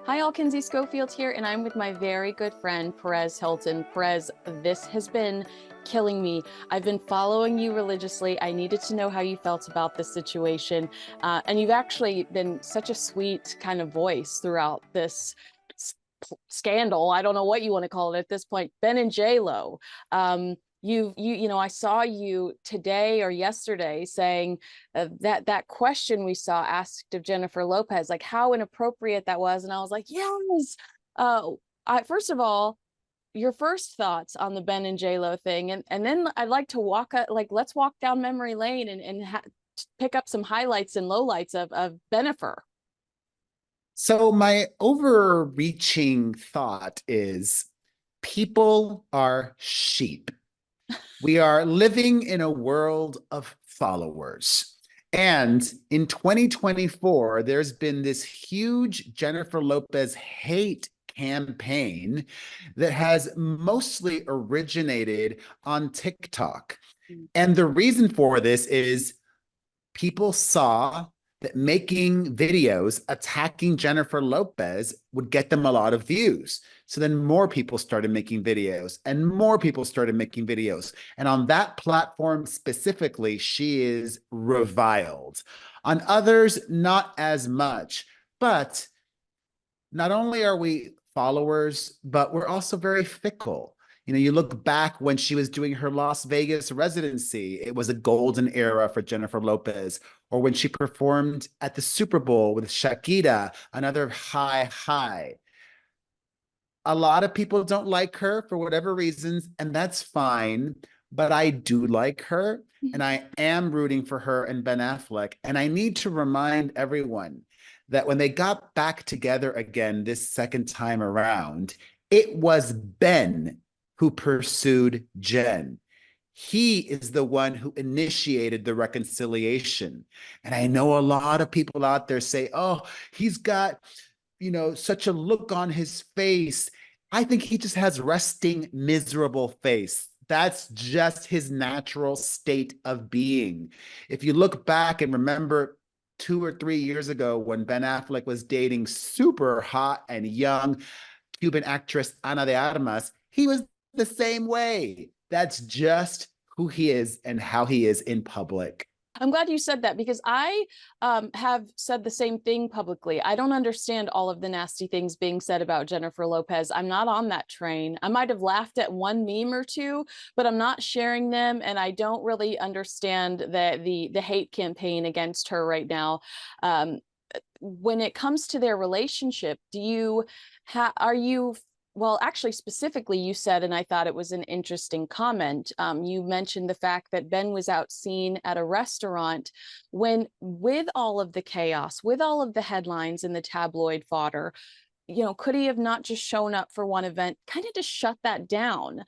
Hi, all. Kinsey Schofield here, and I'm with my very good friend, Perez Hilton. Perez, this has been killing me. I've been following you religiously. I needed to know how you felt about this situation. And you've actually been such a sweet kind of voice throughout this scandal. I don't know what you want to call it at this point. Ben and J-Lo. I saw you today or yesterday saying that question we saw asked of Jennifer Lopez, like how inappropriate that was, and I was like, yes. First of all, your first thoughts on the Ben and J-Lo thing, and then I'd like to let's walk down memory lane and pick up some highlights and lowlights of Bennifer. So my overreaching thought is people are sheep. We are living in a world of followers. And in 2024, there's been this huge Jennifer Lopez hate campaign that has mostly originated on TikTok. And the reason for this is people saw that making videos attacking Jennifer Lopez would get them a lot of views. So then more people started making videos and more people started making videos. And on that platform specifically, she is reviled. On others, not as much. But not only are we followers, but we're also very fickle. You look back when she was doing her Las Vegas residency, it was a golden era for Jennifer Lopez. Or when she performed at the Super Bowl with Shakira, another high. A lot of people don't like her for whatever reasons, and that's fine. But I do like her, and I am rooting for her and Ben Affleck. And I need to remind everyone that when they got back together again this second time around, it was Ben who pursued Jen. He is the one who initiated the reconciliation. And I know a lot of people out there say, oh, he's got, such a look on his face. I think he just has resting, miserable face. That's just his natural state of being. If you look back and remember 2 or 3 years ago when Ben Affleck was dating super hot and young Cuban actress Ana de Armas, he was the same way. That's just who he is and how he is in public. I'm glad you said that because I have said the same thing publicly. I don't understand all of the nasty things being said about Jennifer Lopez. I'm not on that train. I might have laughed at one meme or two, but I'm not sharing them, and I don't really understand the hate campaign against her right now. When it comes to their relationship, are you well, actually, specifically, you said, and I thought it was an interesting comment. You mentioned the fact that Ben was out seen at a restaurant when, with all of the chaos, with all of the headlines and the tabloid fodder, could he have not just shown up for one event, kind of to shut that down?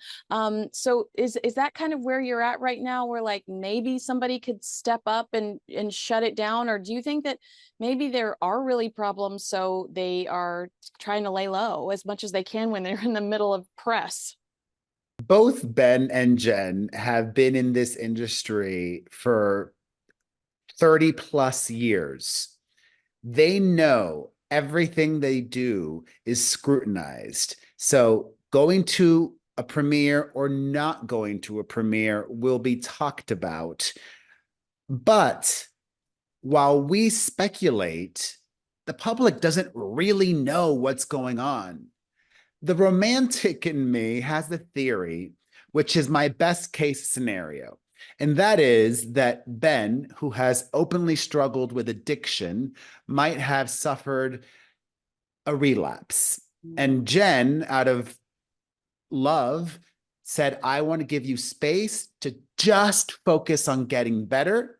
So is that kind of where you're at right now, where like maybe somebody could step up and shut it down? Or do you think that maybe there are really problems, so they are trying to lay low as much as they can when they're in the middle of press? Both Ben and Jen have been in this industry for 30 plus years. They know everything they do is scrutinized. So going to a premiere or not going to a premiere will be talked about. But while we speculate, the public doesn't really know what's going on. The romantic in me has the theory, which is my best case scenario. And that is that Ben, who has openly struggled with addiction, might have suffered a relapse. And Jen, out of love, said, I want to give you space to just focus on getting better.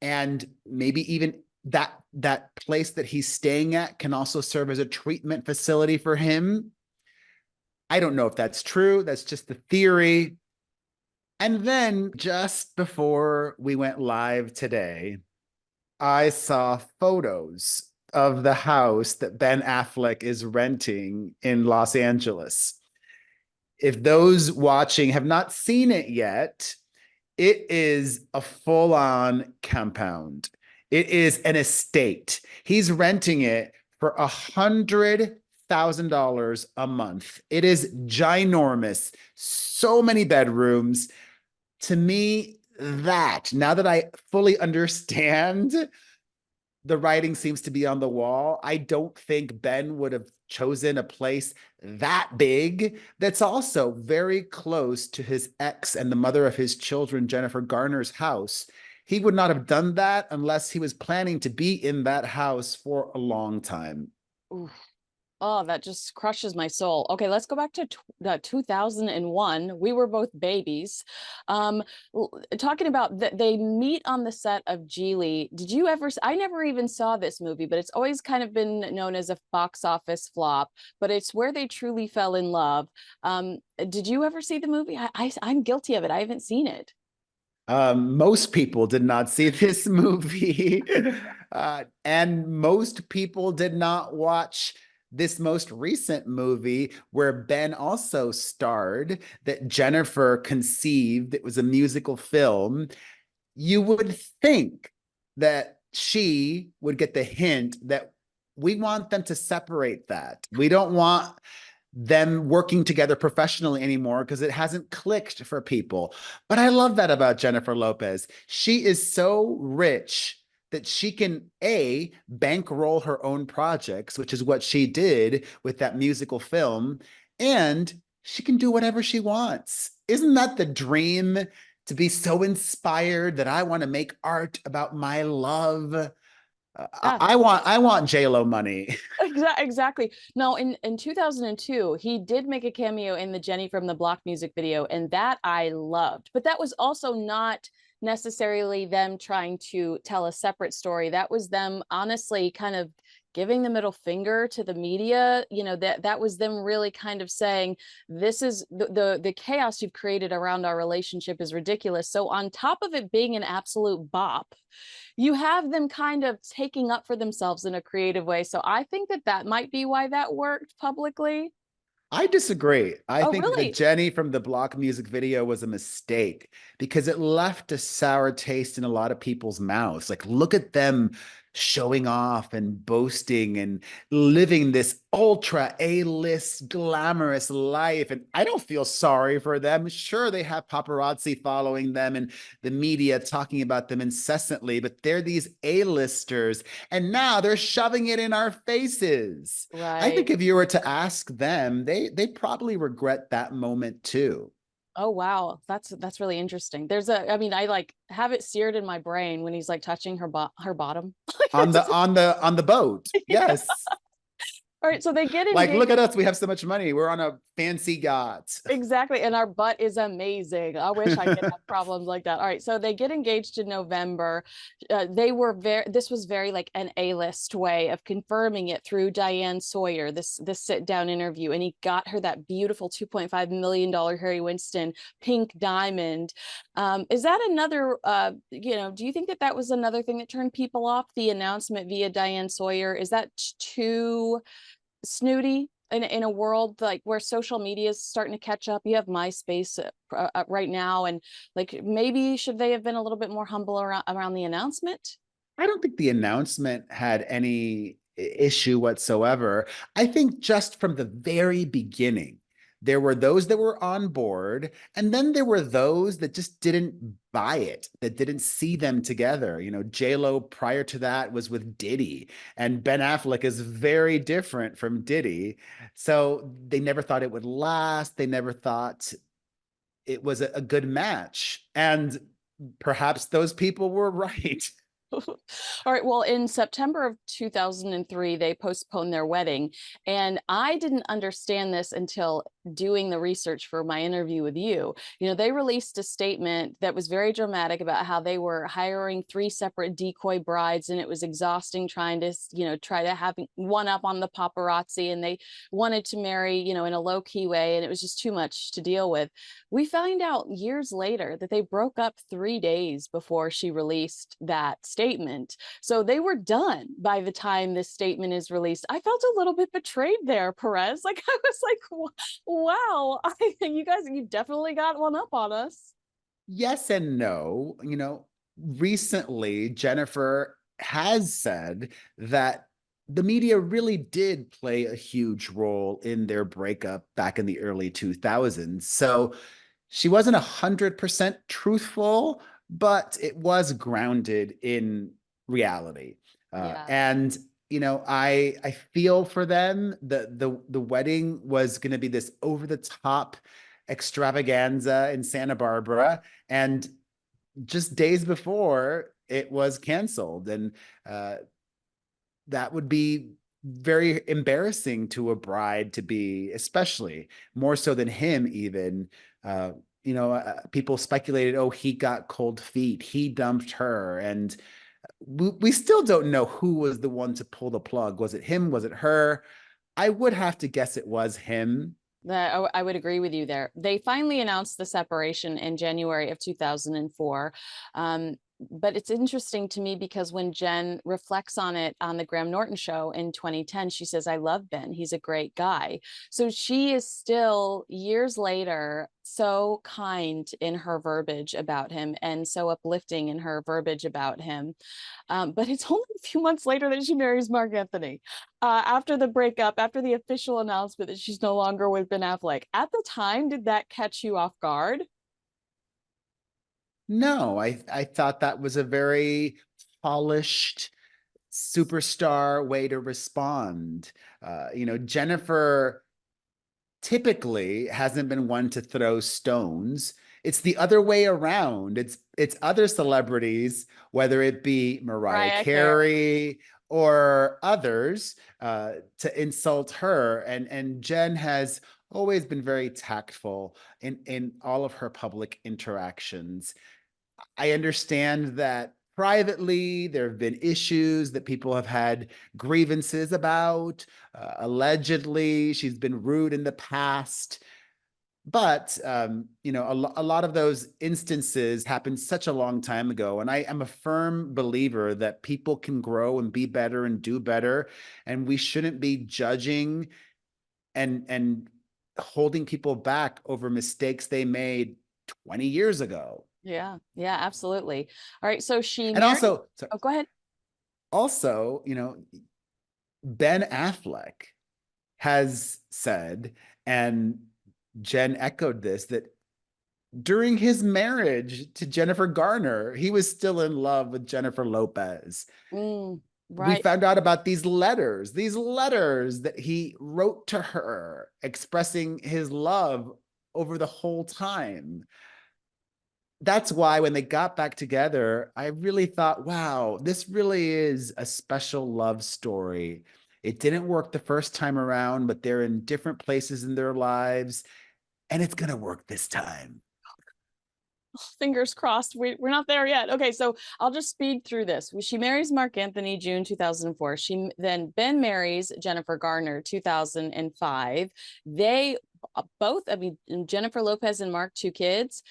And maybe even that place that he's staying at can also serve as a treatment facility for him. I don't know if that's true. That's just the theory. And then just before we went live today, I saw photos of the house that Ben Affleck is renting in Los Angeles. If those watching have not seen it yet, it is a full-on compound. It is an estate. He's renting it for $100,000 a month. It is ginormous. So many bedrooms. To me, that now that I fully understand the writing seems to be on the wall, I don't think Ben would have chosen a place that big that's also very close to his ex and the mother of his children, Jennifer Garner's house. He would not have done that unless he was planning to be in that house for a long time. Oof. Oh, that just crushes my soul. Okay, let's go back to 2001. We were both babies. Talking about that, they meet on the set of Geely. Did you ever? I never even saw this movie, but it's always kind of been known as a box office flop. But it's where they truly fell in love. Did you ever see the movie? I'm guilty of it. I haven't seen it. Most people did not see this movie, and most people did not watch this most recent movie where Ben also starred, that Jennifer conceived. It was a musical film. You would think that she would get the hint that we want them to separate that. We don't want them working together professionally anymore because it hasn't clicked for people. But I love that about Jennifer Lopez. She is so rich that she can bankroll her own projects, which is what she did with that musical film, and she can do whatever she wants. Isn't that the dream? To be so inspired that I want to make art about my love. Yeah. I want J-Lo money. Exactly. No, in 2002, he did make a cameo in the Jenny from the Block music video, and that I loved. But that was also not necessarily them trying to tell a separate story. That was them honestly kind of giving the middle finger to the media. You know, that was them really kind of saying, this is the chaos you've created around our relationship is ridiculous. So on top of it being an absolute bop, you have them kind of taking up for themselves in a creative way. So I think that that might be why that worked publicly. I disagree. I Oh, think the really? Jenny from the Block music video was a mistake because it left a sour taste in a lot of people's mouths. Like, look at them showing off and boasting and living this ultra A-list glamorous life. And I don't feel sorry for them. Sure, they have paparazzi following them and the media talking about them incessantly, but they're these A-listers. And now they're shoving it in our faces. I Right. think if you were to ask them, they probably regret that moment too. Oh, wow. That's really interesting. I mean, I like have it seared in my brain when he's like touching her bottom. Like On that's the just, on the on the boat. yeah. Yes. All right. So they get Like, look at engaged. us. We have so much money. We're on a fancy yacht. Exactly. And our butt is amazing. I wish I could have problems like that. All right. So they get engaged in November. This was very like an A-list way of confirming it through Diane Sawyer, this sit down interview. And he got her that beautiful $2.5 million Harry Winston pink diamond. Is that another, do you think that that was another thing that turned people off? The announcement via Diane Sawyer? Is that too snooty in a world like where social media is starting to catch up? You have MySpace right now, and like maybe should they have been a little bit more humble around the announcement? I don't think the announcement had any issue whatsoever. I think just from the very beginning, there were those that were on board, and then there were those that just didn't buy it, that didn't see them together. You know, J-Lo prior to that was with Diddy, and Ben Affleck is very different from Diddy. So they never thought it would last. They never thought it was a good match. And perhaps those people were right. All right. Well, in September of 2003, they postponed their wedding. And I didn't understand this until doing the research for my interview with you. You know, they released a statement that was very dramatic about how they were hiring 3 separate decoy brides, and it was exhausting trying to, try to have one up on the paparazzi. And they wanted to marry, in a low key way. And it was just too much to deal with. We found out years later that they broke up 3 days before she released that statement. So they were done by the time this statement is released. I felt a little bit betrayed there, Perez. Like I was like, wow, you definitely got one up on us. Yes and no. Recently Jennifer has said that the media really did play a huge role in their breakup back in the early 2000s. So she wasn't 100% truthful, but it was grounded in reality. Yeah. And I feel for them. The wedding was going to be this over the top extravaganza in Santa Barbara, and just days before it was canceled, and uh, that would be very embarrassing to a bride to be, especially more so than him even. uh, People speculated, oh, he got cold feet, he dumped her, and we still don't know who was the one to pull the plug. Was it him? Was it her? I would have to guess it was him. That I would agree with you there. They finally announced the separation in January of 2004. But it's interesting to me because when Jen reflects on it on the Graham Norton show in 2010, she says, I love Ben. He's a great guy. So she is still, years later, so kind in her verbiage about him and so uplifting in her verbiage about him. But it's only a few months later that she marries Mark Anthony. After the breakup, after the official announcement that she's no longer with Ben Affleck. At the time, did that catch you off guard? No, I thought that was a very polished superstar way to respond. Jennifer typically hasn't been one to throw stones. It's the other way around. It's other celebrities, whether it be Mariah Mariah Carey. Carey or others, to insult her. And Jen has always been very tactful in all of her public interactions. I understand that privately there have been issues that people have had grievances about. Allegedly, she's been rude in the past. But a lot of those instances happened such a long time ago, and I am a firm believer that people can grow and be better and do better, and we shouldn't be judging and holding people back over mistakes they made 20 years ago. Yeah, yeah, absolutely. All right, so she And married. also, so Oh, go ahead. also, Ben Affleck has said, and Jen echoed this, that during his marriage to Jennifer Garner, he was still in love with Jennifer Lopez. We Right. found out about these letters that he wrote to her expressing his love over the whole time. That's why when they got back together, I really thought, wow, this really is a special love story. It didn't work the first time around, but they're in different places in their lives, and it's going to work this time. Fingers crossed. We're not there yet. Okay, so I'll just speed through this. She marries Mark Anthony June 2004. She then Ben marries Jennifer Garner 2005. They both, I mean, Jennifer Lopez and Mark, two kids.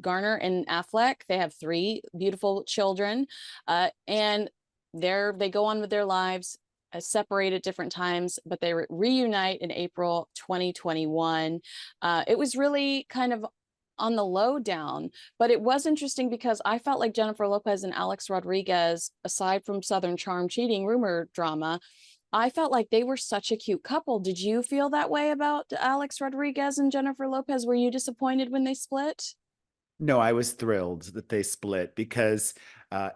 Garner and Affleck, they have three beautiful children, and they go on with their lives. Separate at different times, but they reunite in April 2021. It was really kind of on the low down, but it was interesting because I felt like Jennifer Lopez and Alex Rodriguez, aside from Southern Charm cheating rumor drama, I felt like they were such a cute couple. Did you feel that way about Alex Rodriguez and Jennifer Lopez? Were you disappointed when they split? No, I was thrilled that they split because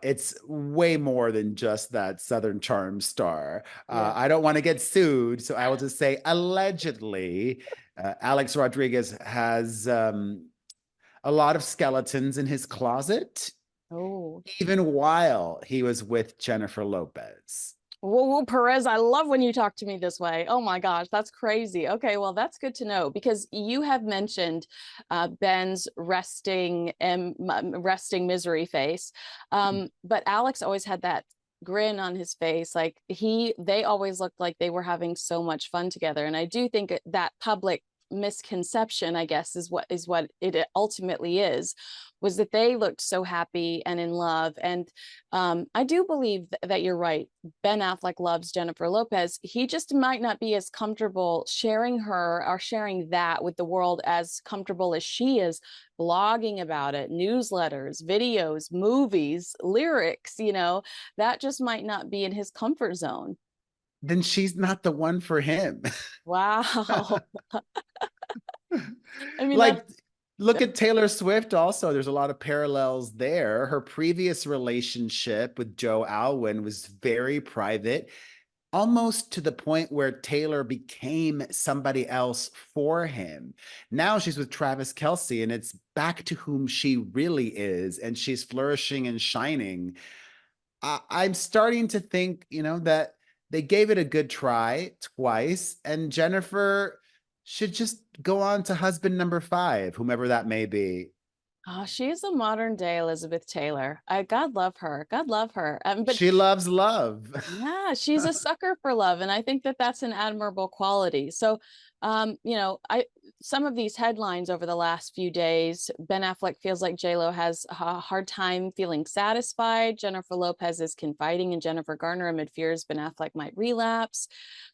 it's way more than just that Southern Charm star. Yeah. I don't want to get sued, so I will just say allegedly, Alex Rodriguez has a lot of skeletons in his closet, Oh. even while he was with Jennifer Lopez. Whoa, whoa, Perez, I love when you talk to me this way. Oh my gosh, that's crazy. Okay, well, that's good to know because you have mentioned Ben's resting misery face. But Alex always had that grin on his face. Like they always looked like they were having so much fun together. And I do think that public misconception, I guess, is what it ultimately is, was that they looked so happy and in love. And I do believe that you're right. Ben Affleck loves Jennifer Lopez. He just might not be as comfortable sharing her or sharing that with the world as comfortable as she is blogging about it, newsletters, videos, movies, lyrics, that just might not be in his comfort zone. then she's not the one for him. Wow. I mean, that's Like, look at Taylor Swift also. There's a lot of parallels there. Her previous relationship with Joe Alwyn was very private, almost to the point where Taylor became somebody else for him. Now she's with Travis Kelce, and it's back to whom she really is, and she's flourishing and shining. I'm starting to think, that they gave it a good try twice, and Jennifer should just go on to husband number five, whomever that may be. oh, she is a modern day Elizabeth Taylor. I God love her. God love her. But She loves love. yeah, she's a sucker for love, and I think that that's an admirable quality. So, I some of these headlines over the last few days, Ben Affleck feels like J-Lo has a hard time feeling satisfied. Jennifer Lopez is confiding in Jennifer Garner amid fears Ben Affleck might relapse.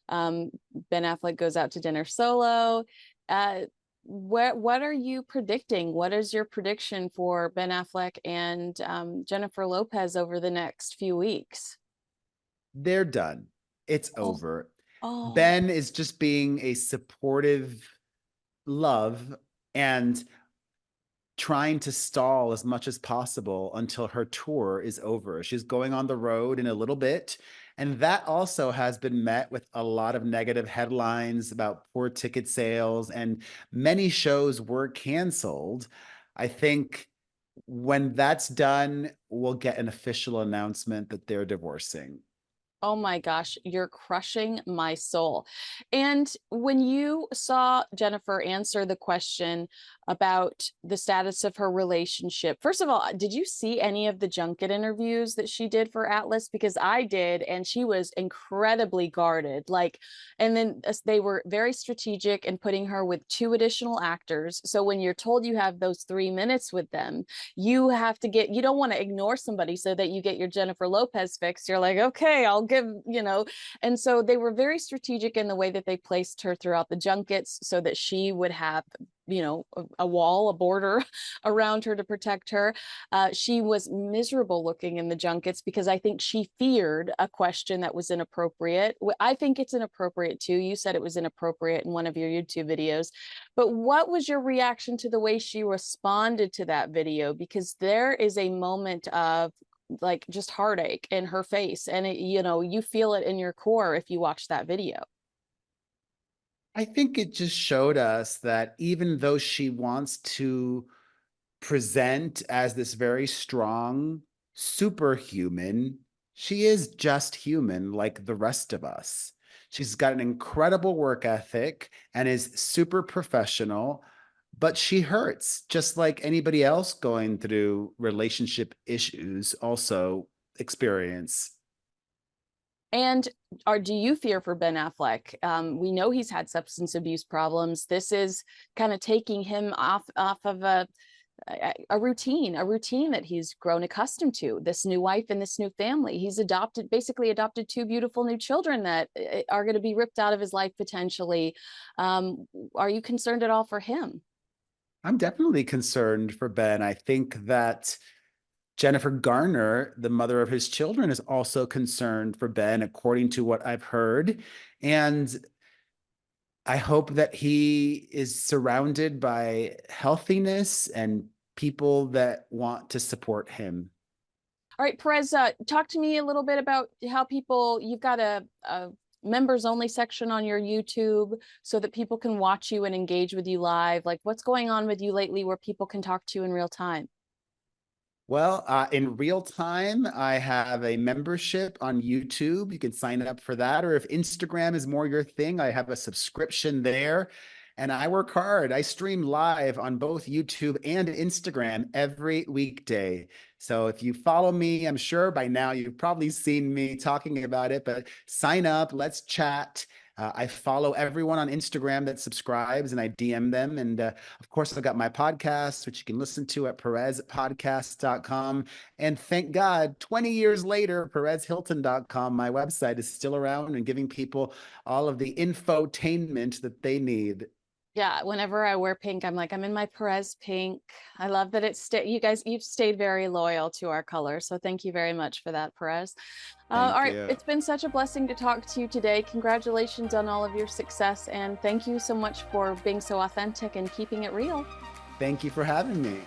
Um, Ben Affleck goes out to dinner solo. Uh, what are you predicting? What is your prediction for Ben Affleck and Jennifer Lopez over the next few weeks? They're done. It's Oh, over. oh, Ben is just being a supportive love and trying to stall as much as possible until her tour is over. She's going on the road in a little bit. And that also has been met with a lot of negative headlines about poor ticket sales, and many shows were canceled. I think when that's done, we'll get an official announcement that they're divorcing. oh my gosh, you're crushing my soul. And when you saw Jennifer answer the question about the status of her relationship, first of all, did you see any of the junket interviews that she did for Atlas? Because I did, and she was incredibly guarded. Like, and then they were very strategic in putting her with two additional actors. So when you're told you have those 3 minutes with them, you don't want to ignore somebody so that you get your Jennifer Lopez fix. You're like, okay, I'll give, and so they were very strategic in the way that they placed her throughout the junkets so that she would have a wall, a border around her to protect her. She was miserable looking in the junkets because I think she feared a question that was inappropriate. I think it's inappropriate too. You said it was inappropriate in one of your YouTube videos, but what was your reaction to the way she responded to that video? Because there is a moment of like just heartache in her face, and you feel it in your core if you watch that video. I think it just showed us that even though she wants to present as this very strong superhuman, she is just human like the rest of us. She's got an incredible work ethic and is super professional, but she hurts just like anybody else going through relationship issues also experience. And do you fear for Ben Affleck? We know he's had substance abuse problems. This is kind of taking him off of a routine that he's grown accustomed to. This new wife and this new family. He's basically adopted two beautiful new children that are going to be ripped out of his life potentially. Are you concerned at all for him? I'm definitely concerned for Ben. I think that Jennifer Garner, the mother of his children, is also concerned for Ben, according to what I've heard. And I hope that he is surrounded by healthiness and people that want to support him. All right, Perez, talk to me a little bit about how you've got a members only section on your YouTube so that people can watch you and engage with you live. Like, what's going on with you lately where people can talk to you in real time? Well, in real time, I have a membership on YouTube. You can sign up for that. Or if Instagram is more your thing, I have a subscription there. And I work hard. I stream live on both YouTube and Instagram every weekday. So if you follow me, I'm sure by now you've probably seen me talking about it, but sign up, let's chat. I follow everyone on Instagram that subscribes and I DM them. And of course, I've got my podcast, which you can listen to at perezpodcast.com. And thank God, 20 years later, perezhilton.com, my website, is still around and giving people all of the infotainment that they need. Yeah, whenever I wear pink, I'm like, I'm in my Perez pink. I love that it's you guys, you've stayed very loyal to our color. So thank you very much for that, Perez. All Thank right, you. it's been such a blessing to talk to you today. Congratulations on all of your success, and thank you so much for being so authentic and keeping it real. Thank you for having me.